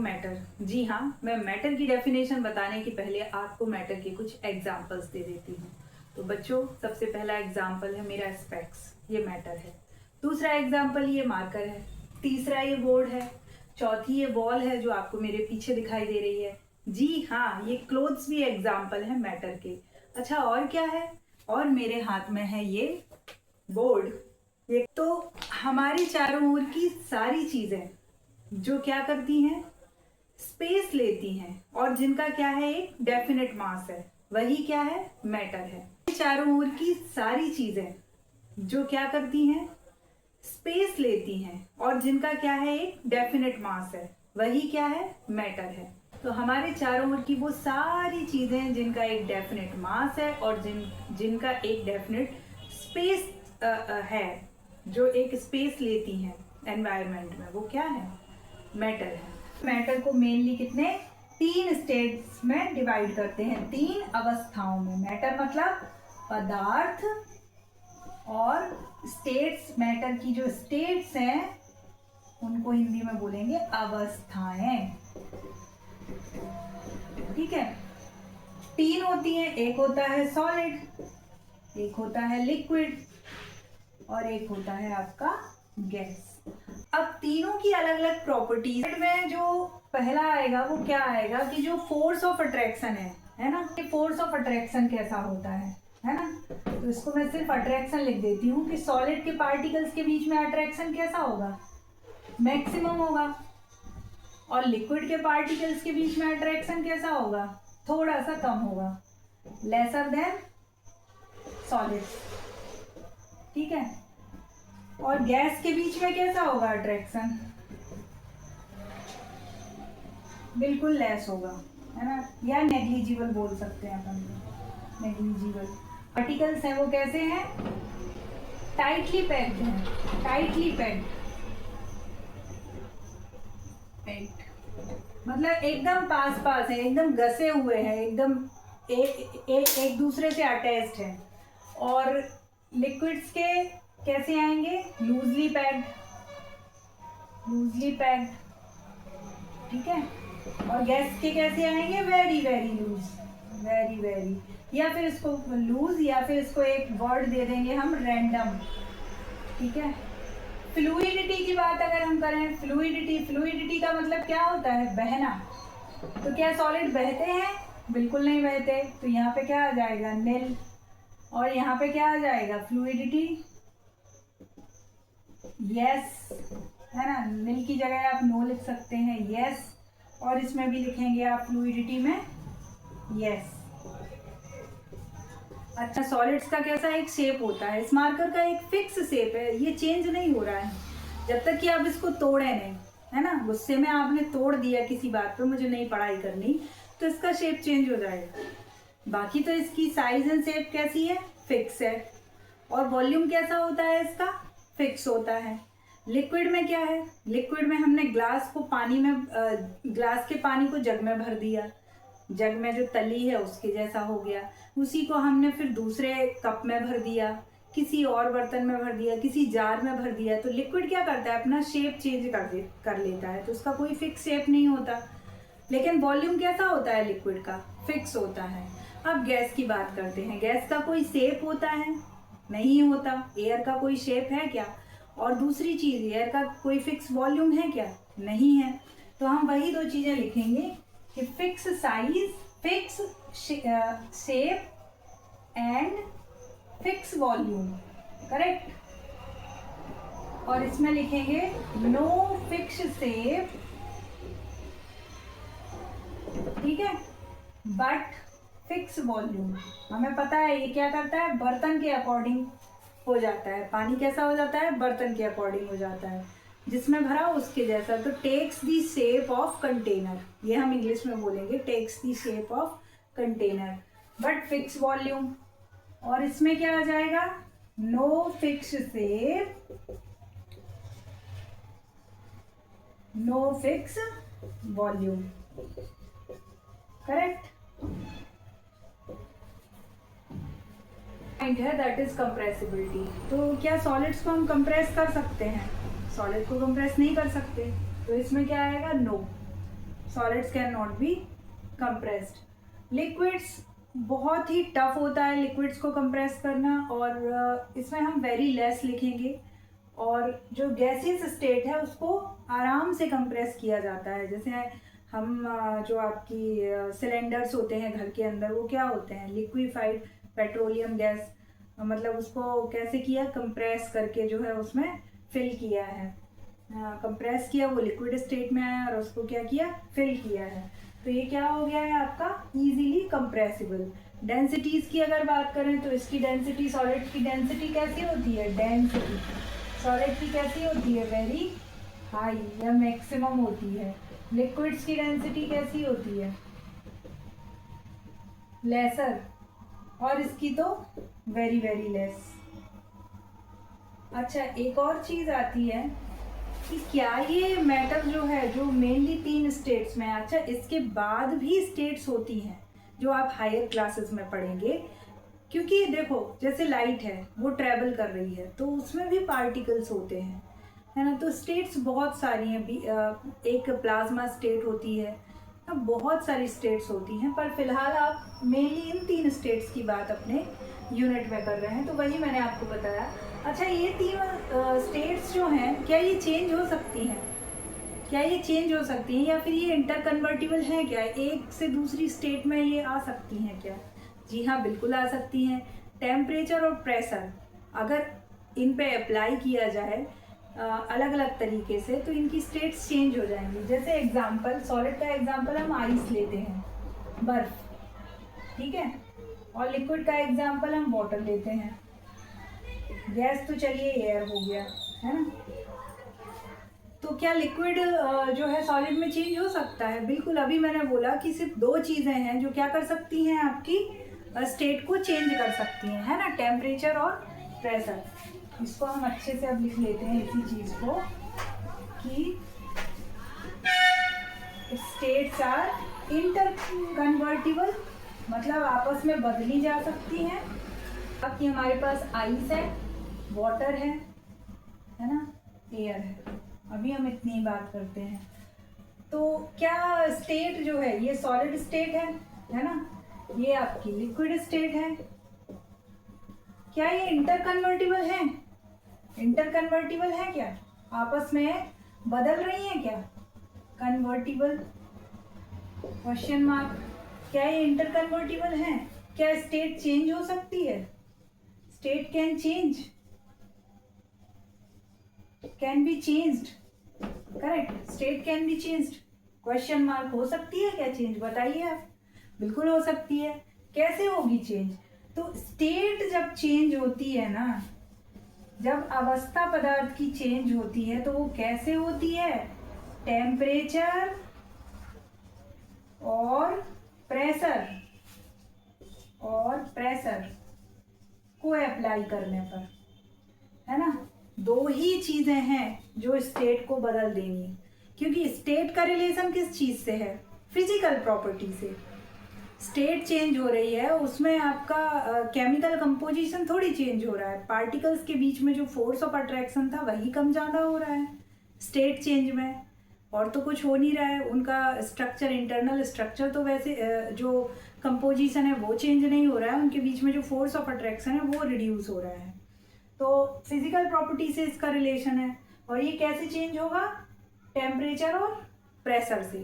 Matter. जी हाँ, मैं matter की डेफिनेशन बताने के पहले आपको मैटर के कुछ एग्जांपल्स दे देती हूँ। तो बच्चों, सबसे पहला एग्जांपल है मेरा स्पेक्स, ये मैटर है। दूसरा एग्जांपल ये मार्कर है। तीसरा ये बोर्ड है। चौथी ये बॉल है जो आपको मेरे पीछे दिखाई दे रही है। जी हाँ, ये क्लोथ्स भी एग्जाम्पल है मैटर के। अच्छा, और क्या है? और मेरे हाथ में है ये बोर्ड। ये तो हमारी चारों ओर की सारी चीजें जो क्या करती हैं, स्पेस लेती हैं और जिनका क्या है, एक डेफिनेट मास है, वही क्या है, मैटर है। चारों ओर की सारी चीजें जो क्या करती हैं, स्पेस लेती हैं और जिनका क्या है, एक डेफिनेट मास है, वही क्या है, मैटर है। तो हमारे चारों ओर की वो सारी चीजें जिनका एक डेफिनेट मास है और जिनका एक डेफिनेट स्पेस है, जो एक स्पेस लेती हैं एनवायरनमेंट में, वो क्या है, मैटर है। मैटर को मेनली कितने, 3 स्टेट्स में डिवाइड करते हैं, 3 अवस्थाओं में। मैटर मतलब पदार्थ, और स्टेट्स, मैटर की जो स्टेट्स हैं उनको हिंदी में बोलेंगे अवस्थाएं। ठीक है, 3 होती हैं। एक होता है सॉलिड, एक होता है लिक्विड और एक होता है आपका गैस। अब तीनों की अलग अलग प्रॉपर्टीज में जो पहला आएगा वो क्या आएगा कि जो फोर्स ऑफ अट्रैक्शन है ना, कि फोर्स ऑफ अट्रैक्शन कैसा होता है ना। तो इसको मैं सिर्फ अट्रैक्शन लिख देती हूँ कि सॉलिड के पार्टिकल्स के बीच में अट्रैक्शन कैसा होगा, मैक्सिमम होगा, और लिक्विड के पार्टिकल्स के बीच में अट्रैक्शन कैसा होगा, थोड़ा सा कम होगा, लेसर देन सॉलिड। ठीक है, और गैस के बीच में कैसा होगा अट्रैक्शन, बिल्कुल लेस होगा, है ना, या नेग्लिजिबल बोल सकते हैं अपन, नेग्लिजिबल। पार्टिकल्स हैं वो कैसे हैं, टाइटली पैक्ड हैं, टाइटली पैक्ड, मतलब एकदम पास पास है, एकदम घसे हुए हैं, एकदम एक दूसरे से अटैच्ड है। और लिक्विड्स के कैसे आएंगे, लूजली पैक्ड, लूजली पैक्ड। ठीक है, और गैस के कैसे आएंगे, very very loose, very very, या फिर इसको लूज, या फिर इसको एक वर्ड दे देंगे हम, रैंडम। ठीक है, फ्लूइडिटी की बात अगर हम करें, फ्लूइडिटी, फ्लूइडिटी का मतलब क्या होता है, बहना। तो क्या सॉलिड बहते हैं, बिल्कुल नहीं बहते, तो यहाँ पे क्या आ जाएगा, नील, और यहाँ पे क्या आ जाएगा, फ्लूइडिटी, यस, है ना। नील की जगह आप नो लिख सकते हैं, यस, और इसमें भी लिखेंगे आप फ्लूइडिटी में यस। अच्छा, सॉलिड्स का कैसा एक शेप होता है, इस मार्कर का एक फिक्स शेप है, ये चेंज नहीं हो रहा है जब तक कि आप इसको तोड़े नहीं, है ना। गुस्से में आपने तोड़ दिया किसी बात पे, मुझे नहीं पढ़ाई करनी, तो इसका शेप चेंज हो जाएगा। बाकी तो इसकी साइज एंड शेप कैसी है, फिक्स है। और वॉल्यूम कैसा होता है इसका, फिक्स होता है। लिक्विड में क्या है, लिक्विड में हमने ग्लास को पानी में, ग्लास के पानी को जग में भर दिया, जग में जो तली है उसके जैसा हो गया, उसी को हमने फिर दूसरे कप में भर दिया, किसी और बर्तन में भर दिया, किसी जार में भर दिया, तो लिक्विड क्या करता है, अपना शेप चेंज कर लेता है, तो उसका कोई फिक्स शेप नहीं होता। लेकिन वॉल्यूम कैसा होता है लिक्विड का, फिक्स होता है। अब गैस की बात करते हैं, गैस का कोई शेप होता है, नहीं होता। एयर का कोई शेप है क्या, और दूसरी चीज, एयर का कोई फिक्स वॉल्यूम है क्या, नहीं है। तो हम वही 2 चीजें लिखेंगे कि fix size, fix shape and fix volume, correct. और इसमें लिखेंगे नो फिक्स शेप, ठीक है, बट फिक्स वॉल्यूम। हमें पता है ये क्या करता है, बर्तन के अकॉर्डिंग हो जाता है, पानी कैसा हो जाता है, बर्तन के अकॉर्डिंग हो जाता है, जिसमें भरा उसके जैसा। तो takes the shape of container, ये हम इंग्लिश में बोलेंगे, takes the shape of container but fix volume. और इसमें क्या आ जाएगा, no fix shape, no fix volume, correct. Point है दैट इज कंप्रेसिबिलिटी। तो क्या सॉलिड्स को हम कंप्रेस कर सकते हैं, सॉलिड को कंप्रेस नहीं कर सकते, तो इसमें क्या आएगा, no. Solids can not be compressed. Liquids बहुत ही टफ होता है लिक्विड्स को कंप्रेस करना, और इसमें हम वेरी लेस लिखेंगे। और जो गैसियस स्टेट है उसको आराम से कंप्रेस किया जाता है। जैसे हम जो आपकी सिलेंडर्स होते हैं घर के अंदर, वो क्या होते हैं, लिक्विफाइड पेट्रोलियम गैस, मतलब उसको कैसे किया, कंप्रेस करके जो है उसमें फिल किया है, कंप्रेस किया, वो लिक्विड स्टेट में आया और उसको क्या किया, फिल किया है। तो ये क्या हो गया है आपका, इजीली कंप्रेसिबल। डेंसिटीज की अगर बात करें तो इसकी डेंसिटी, सॉलिड की डेंसिटी कैसी होती है, डेंसिटी सॉलिड की कैसी होती है, वेरी हाई या मैक्सिमम होती है। लिक्विड्स की डेंसिटी कैसी होती है, लेसर, और इसकी तो वेरी वेरी लेस। अच्छा, एक और चीज आती है कि क्या ये मैटर जो है, जो मेनली 3 स्टेट्स में, अच्छा इसके बाद भी स्टेट्स होती हैं जो आप हायर क्लासेस में पढ़ेंगे। क्योंकि देखो, जैसे लाइट है वो ट्रेवल कर रही है तो उसमें भी पार्टिकल्स होते हैं, है ना। तो स्टेट्स बहुत सारी हैं, एक प्लाज्मा स्टेट होती है, अब बहुत सारी स्टेट्स होती हैं, पर फिलहाल आप मेनली इन 3 स्टेट्स की बात अपने यूनिट में कर रहे हैं, तो वही मैंने आपको बताया। अच्छा, ये 3 स्टेट्स जो हैं, क्या ये चेंज हो सकती हैं, क्या ये चेंज हो सकती हैं, या फिर ये इंटर कन्वर्टिबल हैं, क्या एक से दूसरी स्टेट में ये आ सकती हैं क्या? जी हाँ, बिल्कुल आ सकती हैं। टेम्परेचर और प्रेशर अगर इन पे अप्लाई किया जाए अलग अलग तरीके से, तो इनकी स्टेट्स चेंज हो जाएंगी। जैसे एग्जांपल, सॉलिड का एग्जांपल हम आइस लेते हैं, बर्फ, ठीक है, और लिक्विड का एग्जांपल हम वाटर लेते हैं। गैस तो चलिए एयर हो गया, है ना। तो क्या लिक्विड जो है सॉलिड में चेंज हो सकता है? बिल्कुल। अभी मैंने बोला कि सिर्फ 2 चीज़ें हैं जो क्या कर सकती हैं, आपकी स्टेट को चेंज कर सकती हैं, है ना, टेम्परेचर और प्रेशर। इसको हम अच्छे से अब लिख लेते हैं इसी चीज़ को कि स्टेट्स आर इंटर कन्वर्टिबल, मतलब आपस में बदली जा सकती हैं। अब कि हमारे पास आइस है, वाटर है ना, एयर है, अभी हम इतनी बात करते हैं। तो क्या स्टेट जो है ये सॉलिड स्टेट है ना, ये आपकी लिक्विड स्टेट है, क्या ये इंटर कन्वर्टिबल है? इंटर कन्वर्टिबल है क्या, आपस में बदल रही हैं क्या? Convertible question mark. क्या ये इंटर कन्वर्टिबल है? क्या स्टेट चेंज हो सकती है? State can change, can be changed, correct, state can be changed. Question mark. हो सकती है क्या चेंज, बताइए आप। बिल्कुल हो सकती है। कैसे होगी चेंज? तो स्टेट जब चेंज होती है ना, जब अवस्था पदार्थ की चेंज होती है, तो वो कैसे होती है? टेम्परेचर और प्रेशर को अप्लाई करने पर, है ना। 2 ही चीजें हैं जो स्टेट को बदल देंगी, क्योंकि स्टेट का रिलेशन किस चीज से है? फिजिकल प्रॉपर्टी से। स्टेट चेंज हो रही है, उसमें आपका केमिकल कंपोजिशन थोड़ी चेंज हो रहा है, पार्टिकल्स के बीच में जो फोर्स ऑफ अट्रैक्शन था वही कम ज़्यादा हो रहा है स्टेट चेंज में, और तो कुछ हो नहीं रहा है। उनका स्ट्रक्चर, इंटरनल स्ट्रक्चर तो वैसे जो कंपोजिशन है वो चेंज नहीं हो रहा है, उनके बीच में जो फोर्स ऑफ अट्रैक्शन है वो रिड्यूस हो रहा है। तो फिजिकल प्रॉपर्टी से इसका रिलेशन है। और ये कैसे चेंज होगा? टेम्परेचर और प्रेशर से।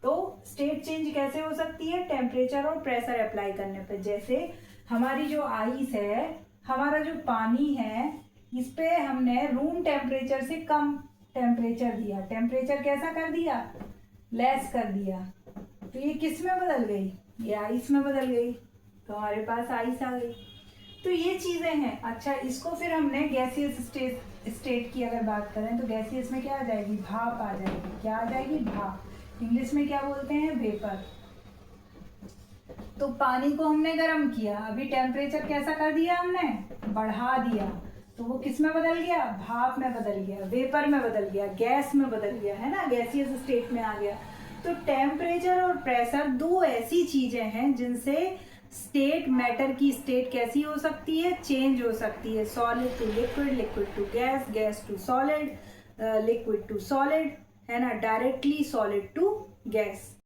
तो स्टेट चेंज कैसे हो सकती है? टेम्परेचर और प्रेशर अप्लाई करने पर। जैसे हमारी जो आइस है, हमारा जो पानी है, इस पे हमने रूम टेम्परेचर से कम टेम्परेचर दिया, टेम्परेचर कैसा कर दिया? लेस कर दिया। तो ये किस में बदल गई? ये आइस में बदल गई, तो हमारे पास आइस आ गई। तो ये चीज़ें हैं। अच्छा, इसको फिर हमने गैसियस स्टेट की अगर बात करें तो गैसियस में क्या आ जाएगी? भाप आ जाएगी। क्या आ जाएगी? भाप। इंग्लिश में क्या बोलते हैं? वेपर। तो पानी को हमने गर्म किया, अभी टेम्परेचर कैसा कर दिया हमने? बढ़ा दिया, तो वो किस में बदल गया? भाप में बदल गया, वेपर में बदल गया, गैस में बदल गया, है ना, गैसियस स्टेट में आ गया। तो टेम्परेचर और प्रेशर 2 ऐसी चीजें हैं जिनसे स्टेट, मैटर की स्टेट कैसी हो सकती है? चेंज हो सकती है। Solid to liquid, liquid to gas, gas to solid, liquid to solid, है ना, डायरेक्टली सॉलिड टू गैस।